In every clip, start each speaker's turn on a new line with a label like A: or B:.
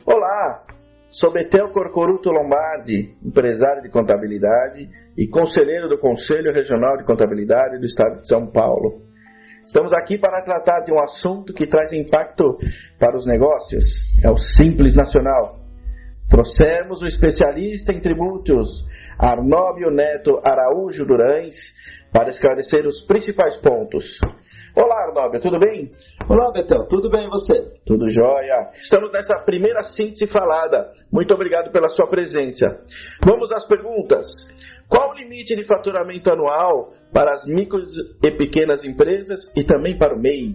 A: Olá, sou Betel Corcoruto Lombardi, empresário de contabilidade e conselheiro do Conselho Regional de Contabilidade do Estado de São Paulo. Estamos aqui para tratar de um assunto que traz impacto para os negócios, é o Simples Nacional. Trouxemos o especialista em tributos, Arnóbio Neto Araújo Durães, para esclarecer os principais pontos. Olá, Arnóbio, tudo bem?
B: Olá, Betel, tudo bem e você?
A: Tudo jóia. Estamos nessa primeira síntese falada. Muito obrigado pela sua presença. Vamos às perguntas. Qual o limite de faturamento anual para as micros e pequenas empresas e também para o MEI?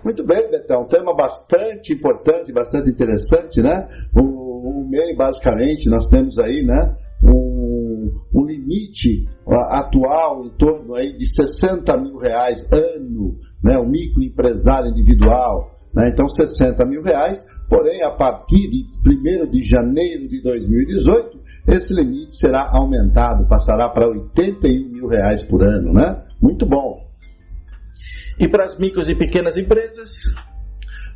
B: Muito bem, Betel, um tema bastante importante, bastante interessante, né? O MEI, basicamente, nós temos aí, né, um limite atual em torno aí de R$60 mil ano, né, o microempresário individual, né, então R$60 mil, porém a partir de 1º de janeiro de 2018, esse limite será aumentado, passará para R$81 mil por ano, né? Muito bom.
A: E para as micros e pequenas empresas?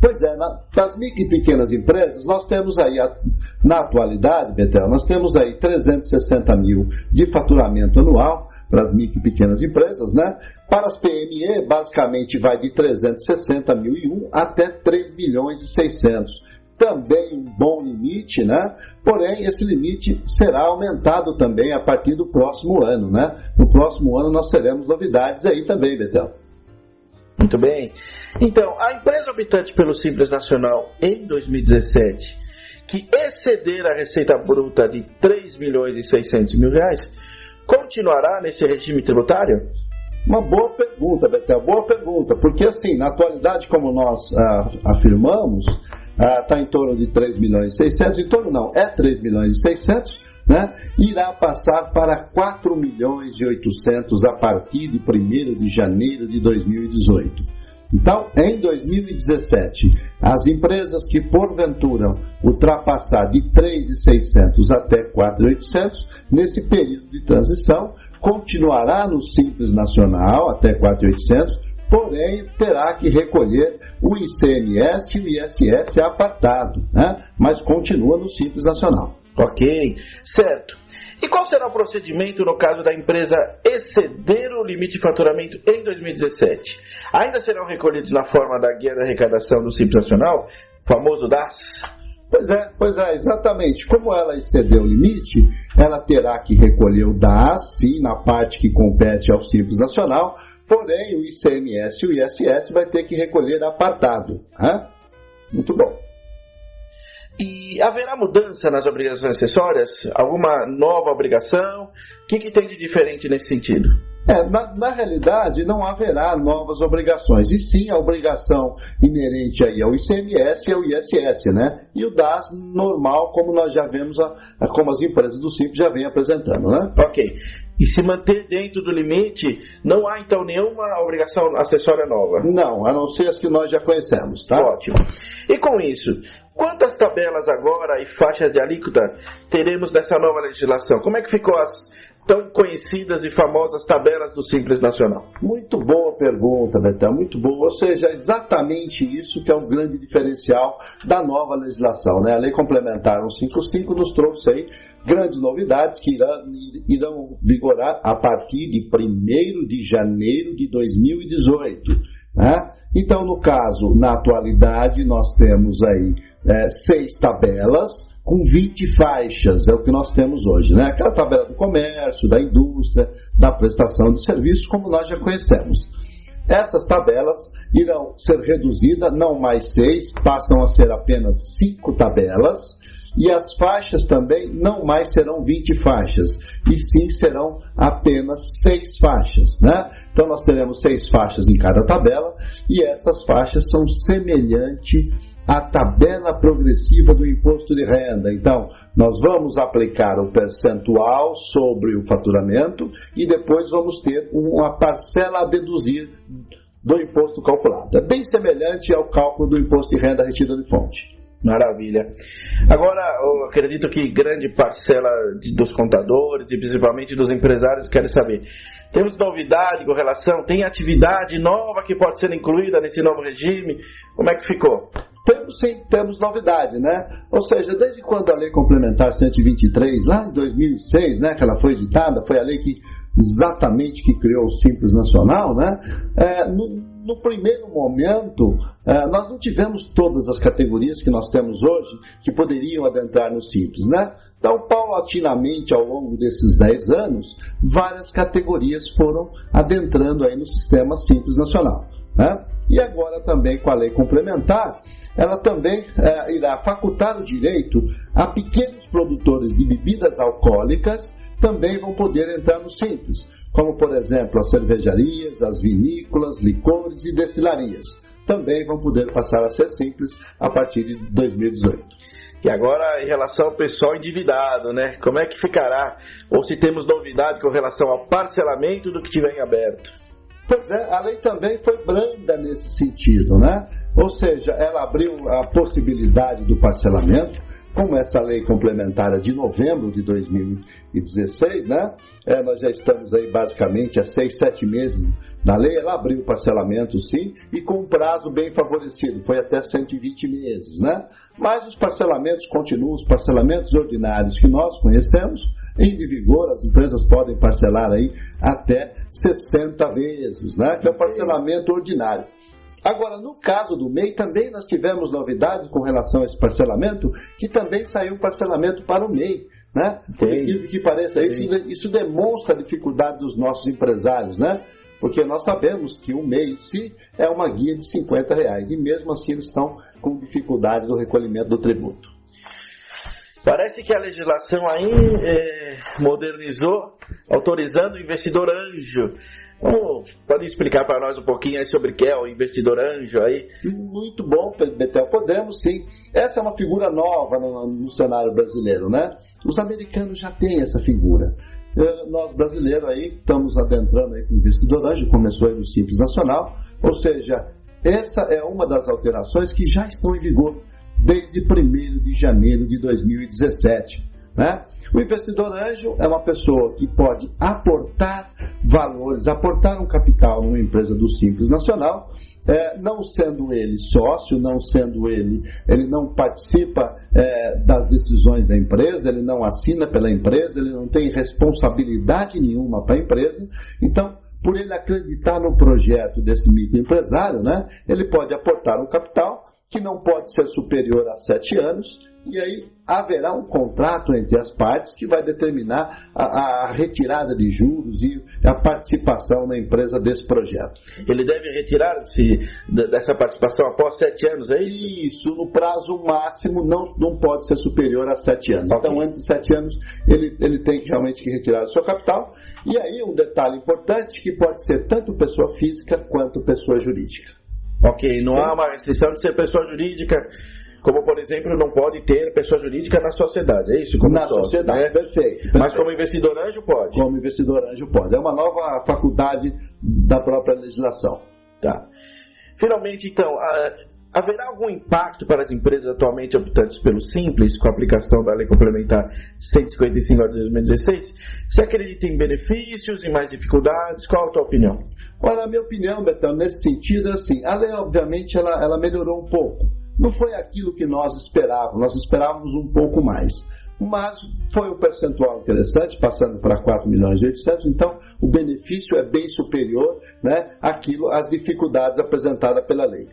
B: Pois é, para as micro e pequenas empresas, nós temos aí, na atualidade, Betel, nós temos aí 360 mil de faturamento anual para as micro e pequenas empresas, né? Para as PME, basicamente vai de 360.001 até 3 milhões e 600. Também um bom limite, né? Porém, esse limite será aumentado também a partir do próximo ano, né? No próximo ano nós teremos novidades aí também, Betel.
A: Muito bem. Então, a empresa optante pelo Simples Nacional em 2017, que exceder a receita bruta de 3 milhões e 600 mil reais, continuará nesse regime tributário?
B: Uma boa pergunta, Betel, boa pergunta, porque assim, na atualidade, como nós afirmamos, está em torno de 3 milhões e 600, em torno não, é 3 milhões e 600, né? Irá passar para 4 milhões e 800 a partir de 1º de janeiro de 2018. Então, em 2017, as empresas que porventura ultrapassar de 3.600 até 4.800, nesse período de transição, continuará no Simples Nacional até 4.800, porém terá que recolher o ICMS e o ISS apartado, né? Mas continua no Simples Nacional.
A: Ok, certo. E qual será o procedimento no caso da empresa exceder o limite de faturamento em 2017? Ainda serão recolhidos na forma da guia da arrecadação do Simples Nacional, famoso DAS?
B: Pois é, exatamente. Como ela excedeu o limite, ela terá que recolher o DAS, sim, na parte que compete ao Simples Nacional, porém o ICMS e o ISS vai ter que recolher apartado. Né? Muito bom.
A: E haverá mudança nas obrigações acessórias? Alguma nova obrigação? O que tem de diferente nesse sentido?
B: Na realidade, não haverá novas obrigações, e sim a obrigação inerente aí ao ICMS e ao ISS, né? E o DAS normal, como nós já vemos, como as empresas do Simples já vêm apresentando, né?
A: Ok. E se manter dentro do limite, não há então nenhuma obrigação acessória nova?
B: Não, a não ser as que nós já conhecemos, tá?
A: Ótimo. E com isso, quantas tabelas agora e faixas de alíquota teremos nessa nova legislação? Como é que ficou as tão conhecidas e famosas tabelas do Simples Nacional?
B: Muito boa pergunta, Betel, muito boa. Ou seja, exatamente isso que é o grande diferencial da nova legislação, né? A Lei Complementar 155 nos trouxe aí grandes novidades que irão vigorar a partir de 1º de janeiro de 2018. Né? Então, no caso, na atualidade, nós temos aí 6 tabelas com 20 faixas, é o que nós temos hoje, né? Aquela tabela do comércio, da indústria, da prestação de serviços, como nós já conhecemos. Essas tabelas irão ser reduzidas, não mais 6, passam a ser apenas 5 tabelas, e as faixas também não mais serão 20 faixas, e sim serão apenas 6 faixas, né? Então nós teremos 6 faixas em cada tabela, e essas faixas são semelhantes à tabela progressiva do imposto de renda. Então, nós vamos aplicar o percentual sobre o faturamento e depois vamos ter uma parcela a deduzir do imposto calculado. É bem semelhante ao cálculo do imposto de renda retido de fonte.
A: Maravilha. Agora, eu acredito que grande parcela dos contadores e principalmente dos empresários querem saber. Temos novidade com relação, tem atividade nova que pode ser incluída nesse novo regime? Como é que ficou?
B: Temos sim, temos novidade, né? Ou seja, desde quando a Lei Complementar 123, lá em 2006, né, que ela foi editada, foi a lei que exatamente que criou o Simples Nacional, né? No primeiro momento, nós não tivemos todas as categorias que nós temos hoje que poderiam adentrar no Simples, né? Então, paulatinamente, ao longo desses 10 anos, várias categorias foram adentrando aí no sistema Simples Nacional, né? E agora também com a lei complementar, ela também irá facultar o direito a pequenos produtores de bebidas alcoólicas também vão poder entrar no Simples, como por exemplo as cervejarias, as vinícolas, licores e destilarias. Também vão poder passar a ser Simples a partir de 2018.
A: E agora, em relação ao pessoal endividado, né? Como é que ficará? Ou se temos novidade com relação ao parcelamento do que tiver em aberto?
B: Pois é, a lei também foi branda nesse sentido, né? Ou seja, ela abriu a possibilidade do parcelamento, como essa lei complementar de novembro de 2016, né? Nós já estamos aí basicamente há 6, 7 meses na lei, ela abriu o parcelamento sim, e com um prazo bem favorecido, foi até 120 meses, né? Mas os parcelamentos continuam, os parcelamentos ordinários que nós conhecemos, em vigor, as empresas podem parcelar aí até 60 vezes, né? Que é o parcelamento ordinário. Agora, no caso do MEI, também nós tivemos novidades com relação a esse parcelamento, que também saiu parcelamento para o MEI, né? Por incrível que pareça, isso demonstra a dificuldade dos nossos empresários, né? Porque nós sabemos que o MEI em si é uma guia de R$50, e mesmo assim eles estão com dificuldade do recolhimento do tributo.
A: Parece que a legislação aí modernizou, autorizando o investidor anjo. Pode explicar para nós um pouquinho aí sobre o que é o investidor anjo aí?
B: Muito bom, Betel, podemos sim. Essa é uma figura nova no cenário brasileiro, né? Os americanos já têm essa figura. Nós brasileiros aí estamos adentrando aí com o investidor anjo, começou aí no Simples Nacional, ou seja, essa é uma das alterações que já estão em vigor desde 1º de janeiro de 2017. Né? O investidor anjo é uma pessoa que pode aportar valores, aportar um capital numa empresa do Simples Nacional, não sendo ele sócio, não sendo ele não participa das decisões da empresa, ele não assina pela empresa, ele não tem responsabilidade nenhuma para a empresa. Então, por ele acreditar no projeto desse microempresário, né, ele pode aportar um capital que não pode ser superior a 7 anos, e aí haverá um contrato entre as partes que vai determinar a retirada de juros e a participação na empresa desse projeto.
A: Ele deve retirar-se dessa participação após 7 anos, é isso?
B: Isso, no prazo máximo não pode ser superior a 7 anos. Okay. Então, antes de 7 anos, ele tem realmente que retirar o seu capital. E aí, um detalhe importante, que pode ser tanto pessoa física quanto pessoa jurídica.
A: Ok, não há uma restrição de ser pessoa jurídica, como, por exemplo, não pode ter pessoa jurídica na sociedade, é isso? Como
B: na
A: sócio,
B: sociedade,
A: né?
B: Perfeito.
A: Mas como investidor anjo pode?
B: Como investidor anjo pode. É uma nova faculdade da própria legislação.
A: Tá. Finalmente, então, haverá algum impacto para as empresas atualmente optantes pelo Simples, com a aplicação da Lei Complementar 155 de 2016? Você acredita em benefícios, em mais dificuldades? Qual a tua opinião?
B: Olha, a minha opinião, Betão, nesse sentido é assim, a lei, obviamente, ela melhorou um pouco. Não foi aquilo que nós esperávamos um pouco mais. Mas foi um percentual interessante, passando para 4 milhões e 800, então o benefício é bem superior, né, às dificuldades apresentadas pela lei.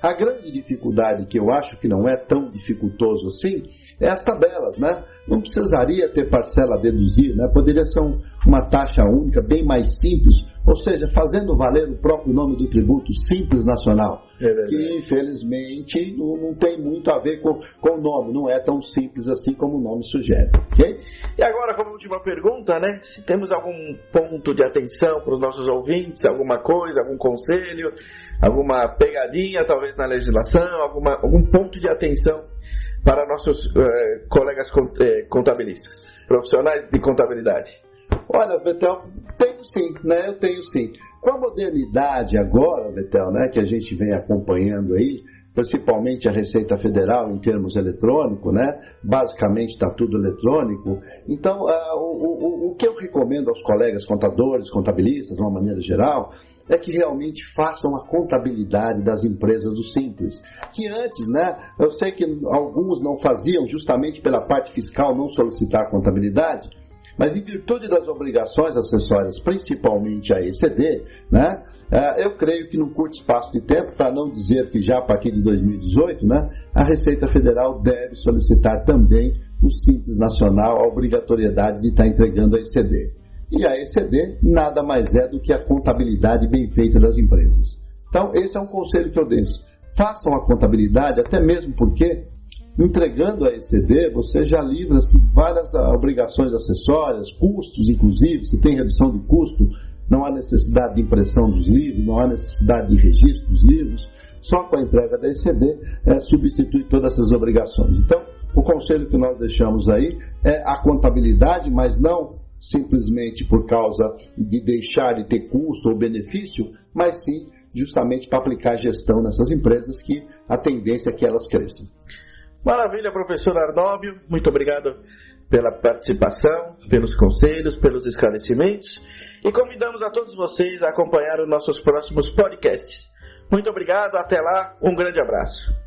B: A grande dificuldade, que eu acho que não é tão dificultoso assim, é as tabelas, né? Não precisaria ter parcela a deduzir, né? Poderia ser uma taxa única, bem mais simples, ou seja, fazendo valer o próprio nome do tributo, Simples Nacional, que infelizmente não tem muito a ver com o nome, não é tão simples assim como o nome sugere. Okay?
A: E agora, como última pergunta, né? Se temos algum ponto de atenção para os nossos ouvintes, alguma coisa, algum conselho, alguma pegadinha talvez na legislação, algum ponto de atenção para nossos colegas contabilistas, profissionais de contabilidade?
B: Olha, Betel, tenho sim, né? Eu tenho sim. Com a modernidade agora, Betel, né, que a gente vem acompanhando aí, principalmente a Receita Federal em termos eletrônicos, né? Basicamente está tudo eletrônico. Então, o que eu recomendo aos colegas contadores, contabilistas, de uma maneira geral, é que realmente façam a contabilidade das empresas do Simples. Que antes, né, eu sei que alguns não faziam justamente pela parte fiscal não solicitar contabilidade, mas em virtude das obrigações acessórias, principalmente a ECD, né, eu creio que num curto espaço de tempo, para não dizer que já a partir de 2018, né, a Receita Federal deve solicitar também o Simples Nacional a obrigatoriedade de estar entregando a ECD. E a ECD nada mais é do que a contabilidade bem feita das empresas. Então, esse é um conselho que eu deixo. Façam a contabilidade, até mesmo porque, entregando a ECD, você já livra-se várias obrigações acessórias, custos, inclusive, se tem redução de custo, não há necessidade de impressão dos livros, não há necessidade de registro dos livros, só com a entrega da ECD substitui todas essas obrigações. Então, o conselho que nós deixamos aí é a contabilidade, mas não simplesmente por causa de deixar de ter custo ou benefício, mas sim justamente para aplicar gestão nessas empresas, que a tendência é que elas cresçam.
A: Maravilha, professor Arnóbio, muito obrigado pela participação, pelos conselhos, pelos esclarecimentos, e convidamos a todos vocês a acompanhar os nossos próximos podcasts. Muito obrigado, até lá, um grande abraço.